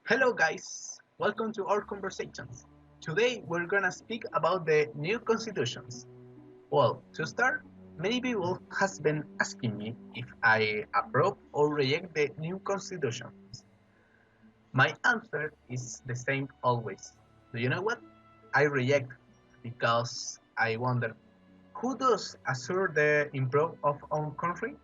Hello, guys. Welcome to our conversations. Today, we're gonna speak about the new constitutions. Well, to start, many people has been asking me if I approve or reject the new constitutions. My answer is the same always. Do you know what? I reject because I wonder who does assure the improve of our country?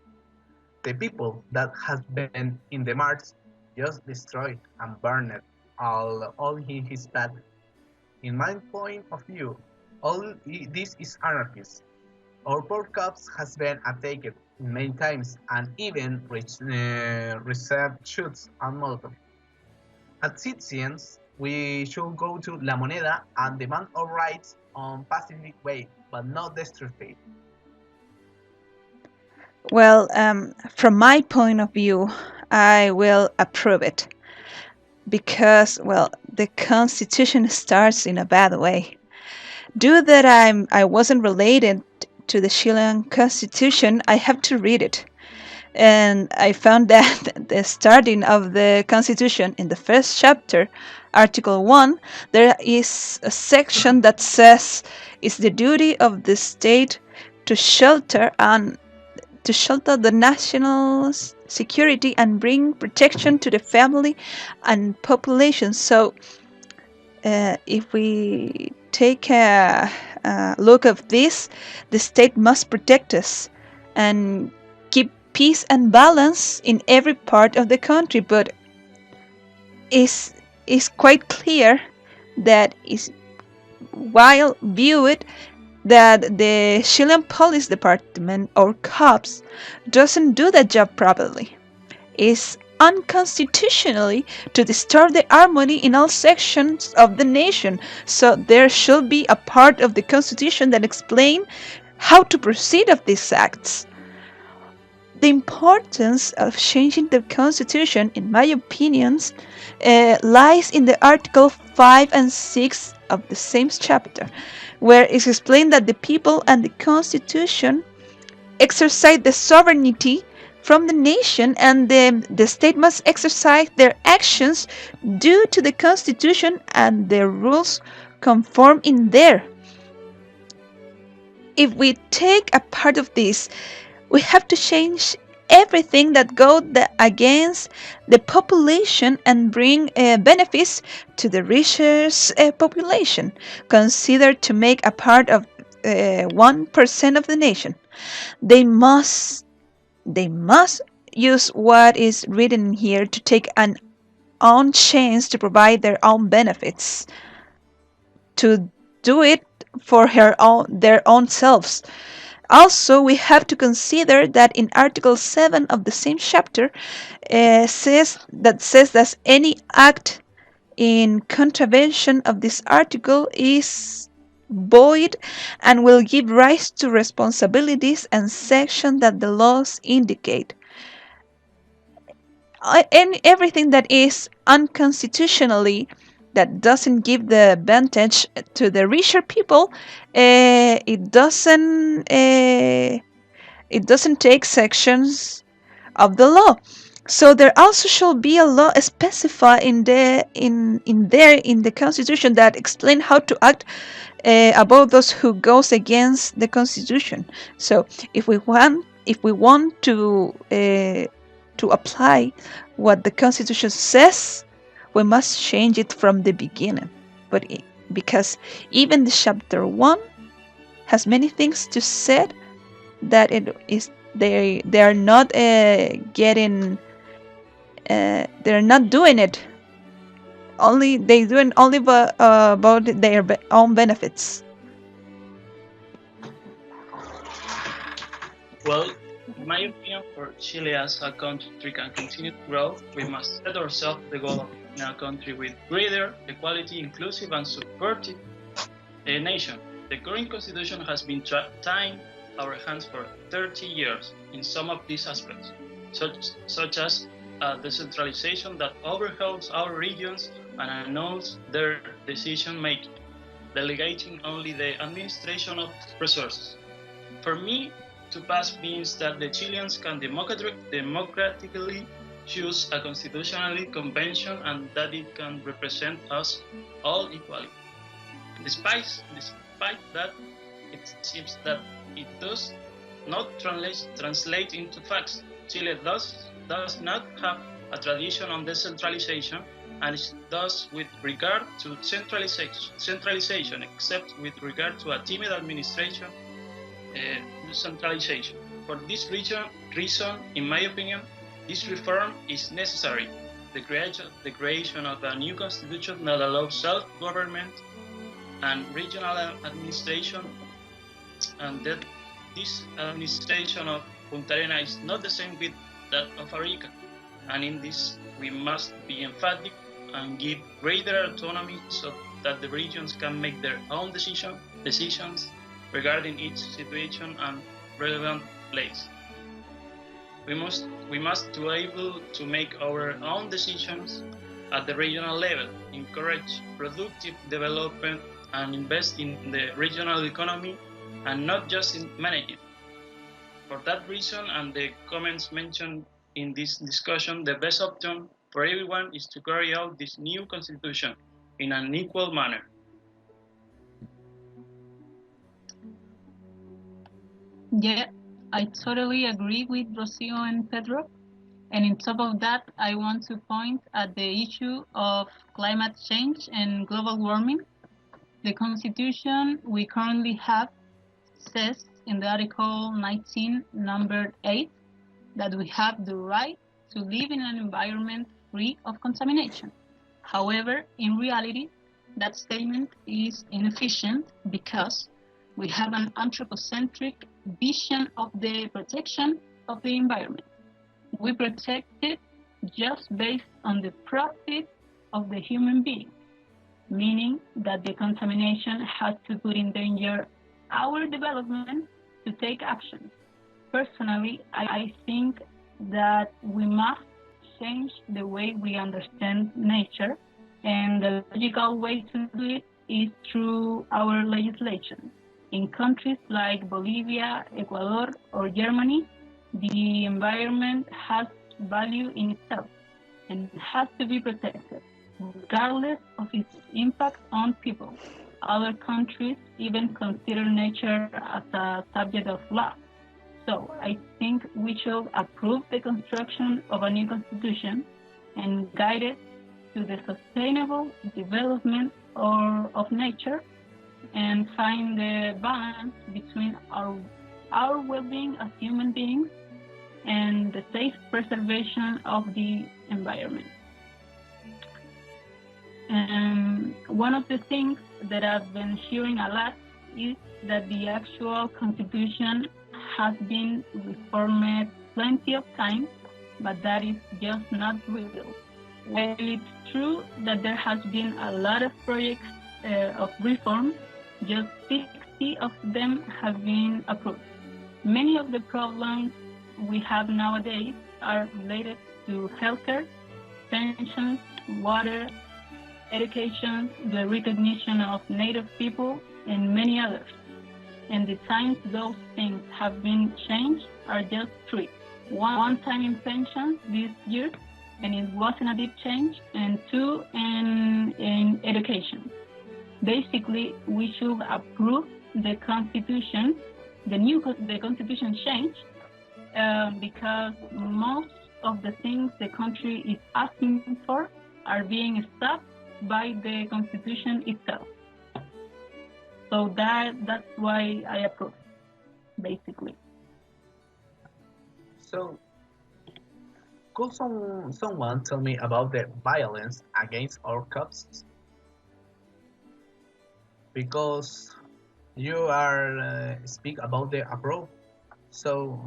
The people that has been in the march just destroyed and burned all in his path. In my point of view, all this is anarchy. Our poor cops has been attacked many times and even received shoots and molotov. As citizens, we should go to La Moneda and demand our rights on pacific way, but not destructive. Well, from my point of view, I will approve it because, well, the Constitution starts in a bad way. Due that I wasn't related to the Chilean Constitution, I have to read it, and I found that the starting of the Constitution in the first chapter, Article 1, there is a section that says it's the duty of the state to shelter the national security and bring protection to the family and population. So, if we take a look of this, the state must protect us and keep peace and balance in every part of the country. But is quite clear that is while viewed that the Chilean Police Department or cops doesn't do that job properly. It's unconstitutionally to disturb the harmony in all sections of the nation. So there should be a part of the constitution that explain how to proceed of these acts. The importance of changing the constitution, in my opinions, lies in the Article 5 and 6 of the same chapter, where it's explained that the people and the constitution exercise the sovereignty from the nation, and the state must exercise their actions due to the constitution and the rules conform in there. If we take a part of this, we have to change everything that goes against the population and bring benefits to the richest population, considered to make a part of 1% of the nation. They must they must use what is written here to take an own chance to provide their own benefits, to do it for their own selves. Also, we have to consider that in Article 7 of the same chapter says that any act in contravention of this article is void and will give rise to responsibilities and sections that the laws indicate. And everything that is unconstitutionally that doesn't give the advantage to the richer people, it doesn't take sections of the law. So there also shall be a law specified in the constitution that explain how to act about those who goes against the constitution. So if we want to apply what the constitution says, we must change it from the beginning. But because even the chapter 1 has many things to say that it is they are not getting they're not doing it, only they doing only about their own benefits. Well, in my opinion, for Chile as a country can continue to grow, we must set ourselves the goal of being a country with greater equality, inclusive, and supportive nation. The current constitution has been tying our hands for 30 years in some of these aspects, such as decentralization that overhauls our regions and annuls their decision making, delegating only the administration of resources. For me, to pass means that the Chileans can democratically choose a constitutionally convention and that it can represent us all equally. Despite that, it seems that it does not translate into facts. Chile does not have a tradition on decentralization and is thus with regard to centralization, except with regard to a timid administration decentralization. For this reason, in my opinion, this reform is necessary. The creation of a new constitution that allows self-government and regional administration, and that this administration of Punta Arena is not the same with that of Arica. And in this, we must be emphatic and give greater autonomy so that the regions can make their own decisions regarding each situation and relevant place. We must be able to make our own decisions at the regional level, encourage productive development, and invest in the regional economy and not just in manage it. For that reason and the comments mentioned in this discussion, the best option for everyone is to carry out this new constitution in an equal manner. Yeah, I totally agree with Rocio and Pedro. And on top of that, I want to point at the issue of climate change and global warming. The constitution we currently have says in the Article 19, number 8, that we have the right to live in an environment free of contamination. However, in reality, that statement is inefficient because we have an anthropocentric vision of the protection of the environment. We protect it just based on the profit of the human being, meaning that the contamination has to put in danger our development to take action. Personally, I think that we must change the way we understand nature, and the logical way to do it is through our legislation. In countries like Bolivia, Ecuador, or Germany, the environment has value in itself and has to be protected, regardless of its impact on people. Other countries even consider nature as a subject of law. So I think we should approve the construction of a new constitution and guide it to the sustainable development of nature and find the balance between our well-being as human beings and the safe preservation of the environment. And one of the things that I've been hearing a lot is that the actual constitution has been reformed plenty of times, but that is just not real. While it's true that there has been a lot of projects of reform, just 60 of them have been approved. Many of the problems we have nowadays are related to healthcare, pensions, water, education, the recognition of Native people, and many others. And the times those things have been changed are just three. One time in pensions this year, and it wasn't a big change, and two in education. Basically, we should approve the constitution, the constitution change, because most of the things the country is asking for are being stopped by the constitution itself. So that's why I approve, basically. So, could someone tell me about the violence against our cops? Because you are speak about the approach. So,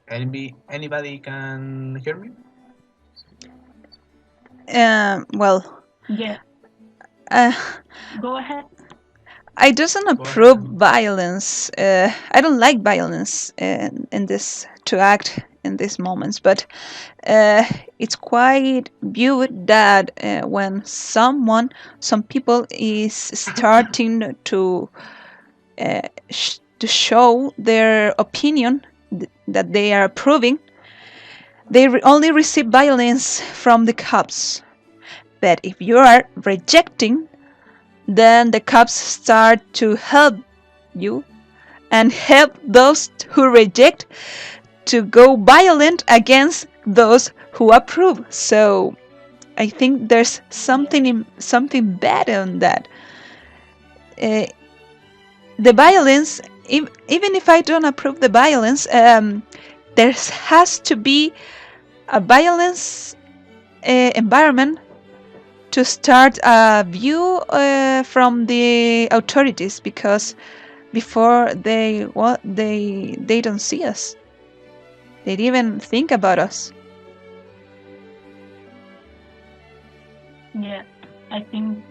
anybody can hear me? Well, Yeah, uh, go ahead. I doesn't Go ahead. approve violence. I don't like violence in this to act in these moments, but it's quite viewed that when some people is starting to show their opinion that they are approving, They only receive violence from the cops. But if you are rejecting, then the cops start to help you and help those who reject to go violent against those who approve. So I think there's Yeah, something bad on that. Uh, the violence, even if I don't approve the violence, there has to be a violence environment to start a view from the authorities, because before they don't see us, they didn't even think about us. yeah. I think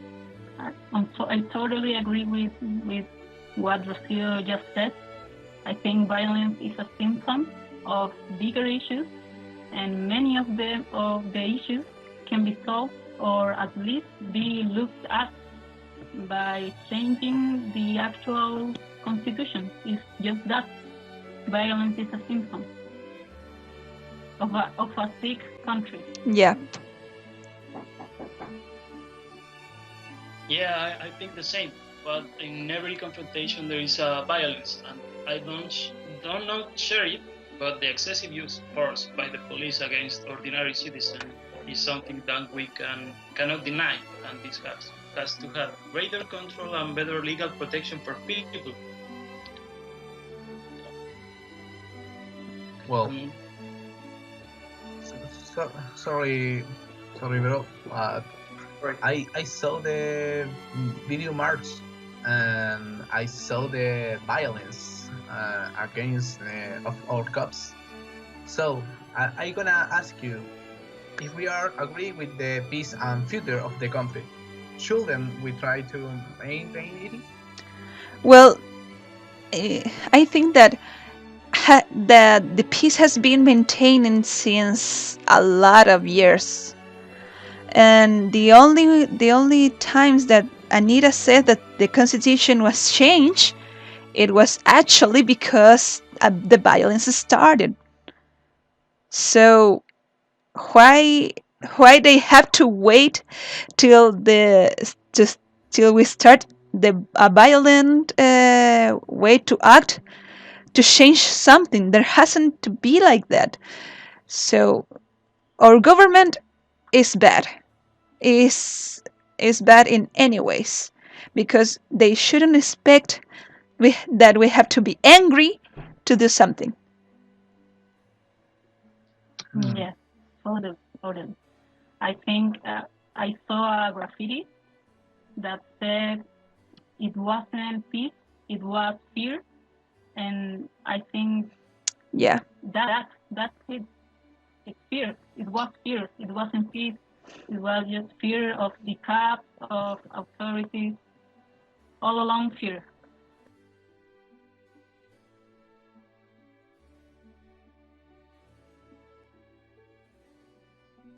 I totally agree with what Rocio just said. I think violence is a symptom of bigger issues, and many of the issues can be solved or at least be looked at by changing the actual constitution. It's just that violence is a symptom of a sick country. Yeah. Yeah, I think the same. But in every confrontation there is a violence, and I don't not share it. But the excessive use of force by the police against ordinary citizens is something that we cannot deny, and this has to have greater control and better legal protection for people. Well, Um, sorry, sorry, bro. right. I saw the video march and I saw the violence against of our cops. So I gonna ask you if we are agree with the peace and future of the country. Shouldn't we try to maintain it? Well, I think that that the peace has been maintained since a lot of years, and the only times that Anita said that the constitution was changed, it was actually because the violence started. So why why they have to wait till the just till we start the a violent way to act to change something? There hasn't to be like that. So our government is bad. Is bad in any ways, because they shouldn't expect that we have to be angry to do something. Hmm. Yes, totally, totally. I think I saw a graffiti that said it wasn't peace, it was fear, and I think Yeah. that's it. It's fear. It was fear. It wasn't peace. It was just fear of the cops, of authorities, all along fear.